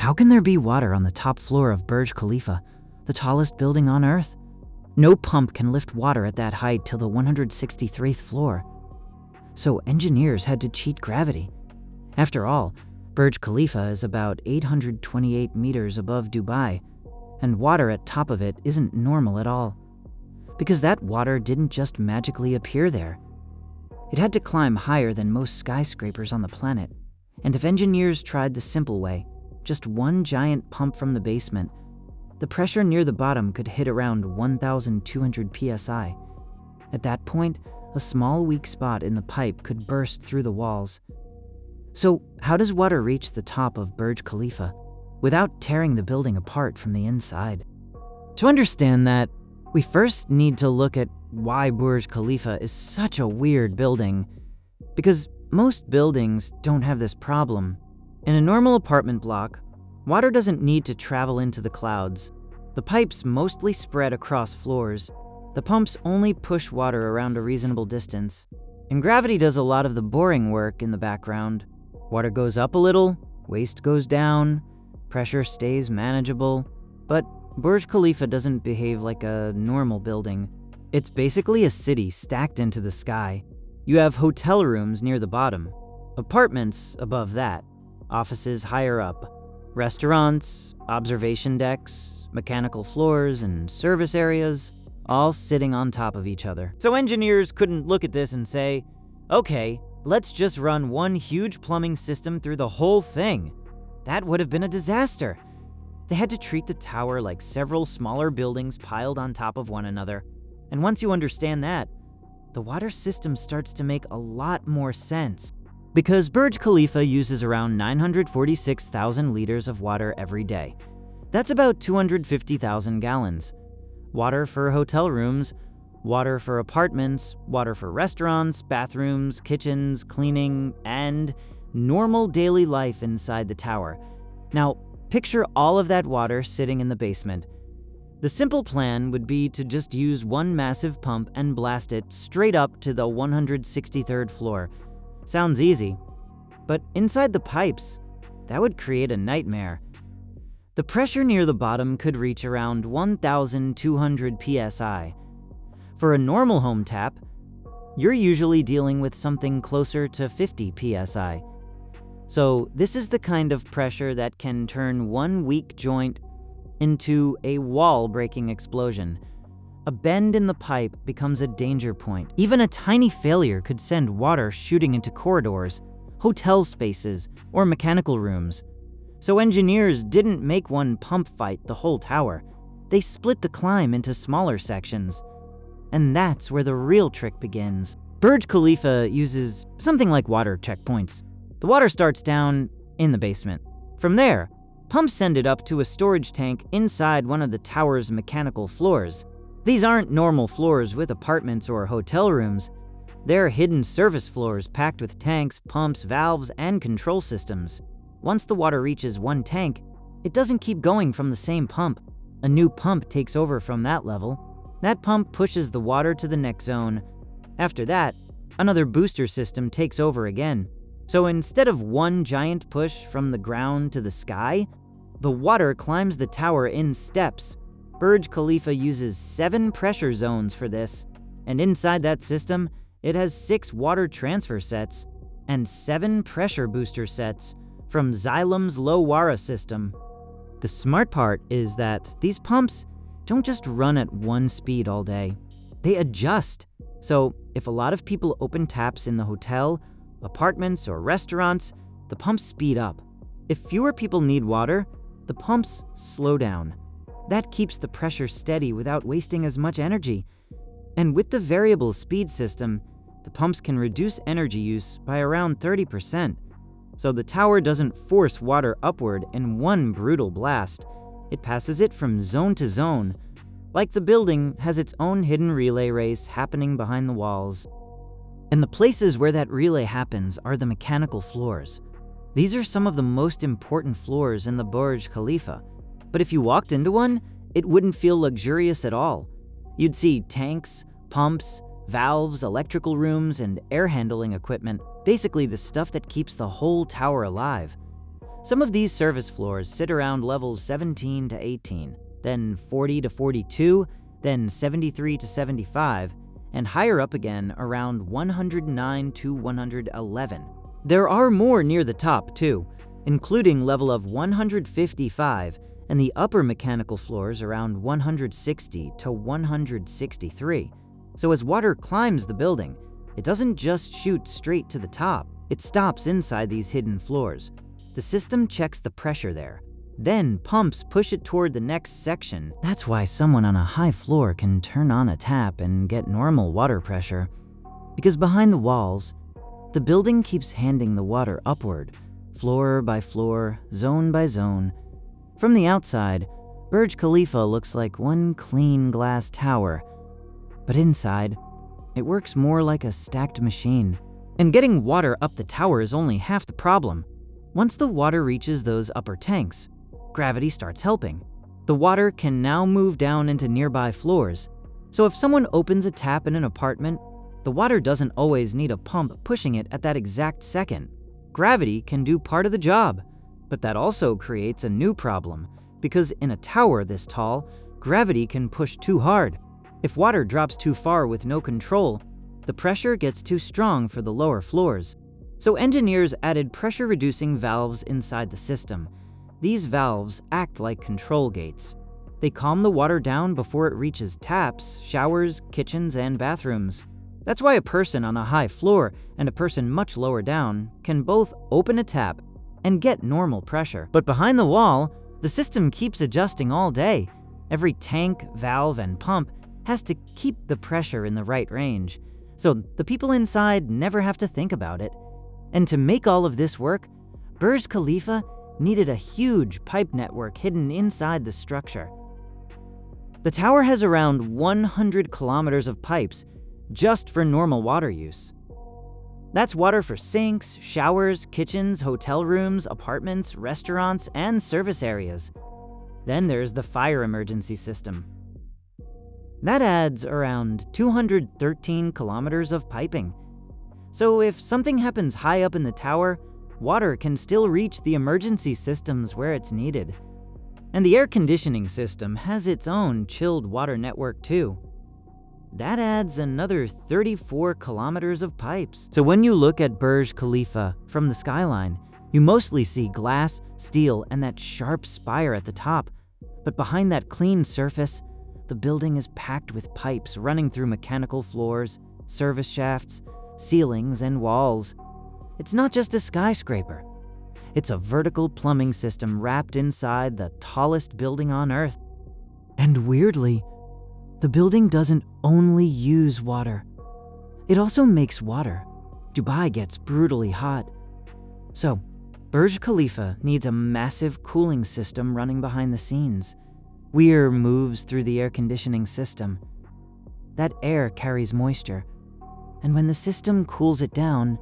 How can there be water on the top floor of Burj Khalifa, the tallest building on Earth? No pump can lift water at that height till the 163rd floor. So engineers had to cheat gravity. After all, Burj Khalifa is about 828 meters above Dubai, and water at top of it isn't normal at all. Because that water didn't just magically appear there. It had to climb higher than most skyscrapers on the planet, and if engineers tried the simple way, just one giant pump from the basement, the pressure near the bottom could hit around 1,200 psi. At that point, a small weak spot in the pipe could burst through the walls. So how does water reach the top of Burj Khalifa without tearing the building apart from the inside? To understand that, we first need to look at why Burj Khalifa is such a weird building. Because most buildings don't have this problem. In a normal apartment block, water doesn't need to travel into the clouds. The pipes mostly spread across floors. The pumps only push water around a reasonable distance. And gravity does a lot of the boring work in the background. Water goes up a little, waste goes down, pressure stays manageable. But Burj Khalifa doesn't behave like a normal building. It's basically a city stacked into the sky. You have hotel rooms near the bottom, apartments above that, offices higher up, restaurants, observation decks, mechanical floors, and service areas, all sitting on top of each other. So engineers couldn't look at this and say, okay, let's just run one huge plumbing system through the whole thing. That would have been a disaster. They had to treat the tower like several smaller buildings piled on top of one another. And once you understand that, the water system starts to make a lot more sense. Because Burj Khalifa uses around 946,000 liters of water every day. That's about 250,000 gallons. Water for hotel rooms, water for apartments, water for restaurants, bathrooms, kitchens, cleaning, and normal daily life inside the tower. Now, picture all of that water sitting in the basement. The simple plan would be to just use one massive pump and blast it straight up to the 163rd floor. Sounds easy, but inside the pipes, that would create a nightmare. The pressure near the bottom could reach around 1,200 psi. For a normal home tap, you're usually dealing with something closer to 50 psi. So this is the kind of pressure that can turn one weak joint into a wall-breaking explosion. A bend in the pipe becomes a danger point. Even a tiny failure could send water shooting into corridors, hotel spaces, or mechanical rooms. So engineers didn't make one pump fight the whole tower. They split the climb into smaller sections. And that's where the real trick begins. Burj Khalifa uses something like water checkpoints. The water starts down in the basement. From there, pumps send it up to a storage tank inside one of the tower's mechanical floors. These aren't normal floors with apartments or hotel rooms. They're hidden service floors packed with tanks, pumps, valves, and control systems. Once the water reaches one tank, it doesn't keep going from the same pump. A new pump takes over from that level. That pump pushes the water to the next zone. After that, another booster system takes over again. So instead of one giant push from the ground to the sky, the water climbs the tower in steps. Burj Khalifa uses 7 pressure zones for this, and inside that system, it has 6 water transfer sets and 7 pressure booster sets from Xylem's low-wara system. The smart part is that these pumps don't just run at one speed all day. They adjust. So if a lot of people open taps in the hotel, apartments, or restaurants, the pumps speed up. If fewer people need water, the pumps slow down. That keeps the pressure steady without wasting as much energy. And with the variable speed system, the pumps can reduce energy use by around 30%. So the tower doesn't force water upward in one brutal blast. It passes it from zone to zone. Like the building has its own hidden relay race happening behind the walls. And the places where that relay happens are the mechanical floors. These are some of the most important floors in the Burj Khalifa. But if you walked into one, it wouldn't feel luxurious at all. You'd see tanks, pumps, valves, electrical rooms, and air handling equipment, basically the stuff that keeps the whole tower alive. Some of these service floors sit around levels 17 to 18, then 40 to 42, then 73 to 75, and higher up again around 109 to 111. There are more near the top too, including level of 155 and the upper mechanical floors around 160 to 163. So as water climbs the building, it doesn't just shoot straight to the top, it stops inside these hidden floors. The system checks the pressure there. Then pumps push it toward the next section. That's why someone on a high floor can turn on a tap and get normal water pressure. Because behind the walls, the building keeps handing the water upward, floor by floor, zone by zone. From the outside, Burj Khalifa looks like one clean glass tower. But inside, it works more like a stacked machine. And getting water up the tower is only half the problem. Once the water reaches those upper tanks, gravity starts helping. The water can now move down into nearby floors. So if someone opens a tap in an apartment, the water doesn't always need a pump pushing it at that exact second. Gravity can do part of the job, but that also creates a new problem, because in a tower this tall, gravity can push too hard. If water drops too far with no control, the pressure gets too strong for the lower floors. So engineers added pressure-reducing valves inside the system. These valves act like control gates. They calm the water down before it reaches taps, showers, kitchens, and bathrooms. That's why a person on a high floor and a person much lower down can both open a tap and get normal pressure. But behind the wall, the system keeps adjusting all day. Every tank, valve, and pump has to keep the pressure in the right range, so the people inside never have to think about it. And to make all of this work, Burj Khalifa needed a huge pipe network hidden inside the structure. The tower has around 100 kilometers of pipes just for normal water use. That's water for sinks, showers, kitchens, hotel rooms, apartments, restaurants, and service areas. Then there's the fire emergency system. That adds around 213 kilometers of piping. So if something happens high up in the tower, water can still reach the emergency systems where it's needed. And the air conditioning system has its own chilled water network too. That adds another 34 kilometers of pipes. So when you look at Burj Khalifa from the skyline, you mostly see glass, steel, and that sharp spire at the top. But behind that clean surface, the building is packed with pipes running through mechanical floors, service shafts, ceilings, and walls. It's not just a skyscraper. It's a vertical plumbing system wrapped inside the tallest building on Earth. And weirdly, the building doesn't only use water. It also makes water. Dubai gets brutally hot. So, Burj Khalifa needs a massive cooling system running behind the scenes. Air moves through the air conditioning system. That air carries moisture, and when the system cools it down,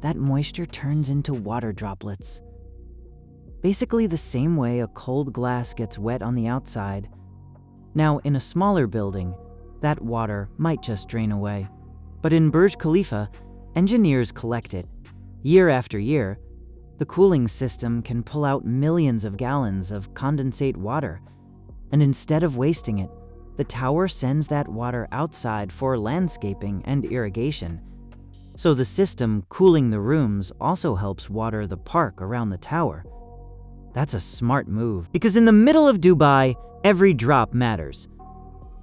that moisture turns into water droplets. Basically the same way a cold glass gets wet on the outside. Now, in a smaller building, that water might just drain away. But in Burj Khalifa, engineers collect it. Year after year, the cooling system can pull out millions of gallons of condensate water. And instead of wasting it, the tower sends that water outside for landscaping and irrigation. So the system cooling the rooms also helps water the park around the tower. That's a smart move, because in the middle of Dubai, every drop matters.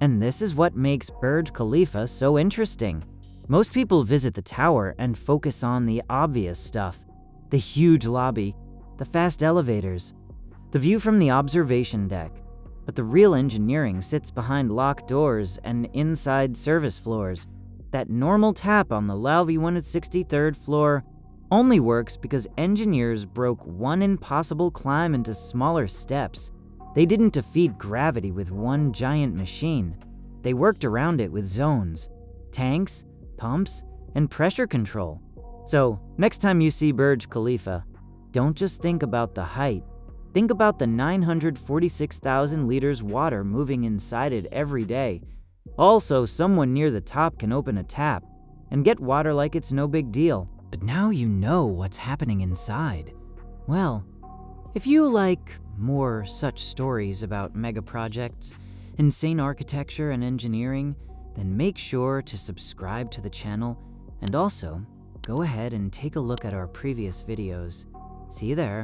And this is what makes Burj Khalifa so interesting. Most people visit the tower and focus on the obvious stuff: the huge lobby, the fast elevators, the view from the observation deck. But the real engineering sits behind locked doors and inside service floors. That normal tap on the lobby 163rd floor only works because engineers broke one impossible climb into smaller steps. They didn't defeat gravity with one giant machine. They worked around it with zones, tanks, pumps, and pressure control. So, next time you see Burj Khalifa, don't just think about the height. Think about the 946,000 liters water moving inside it every day. Also, someone near the top can open a tap and get water like it's no big deal. But now you know what's happening inside. Well, If you like more such stories about mega projects, insane architecture, and engineering, then make sure to subscribe to the channel, and also go ahead and take a look at our previous videos. See you there.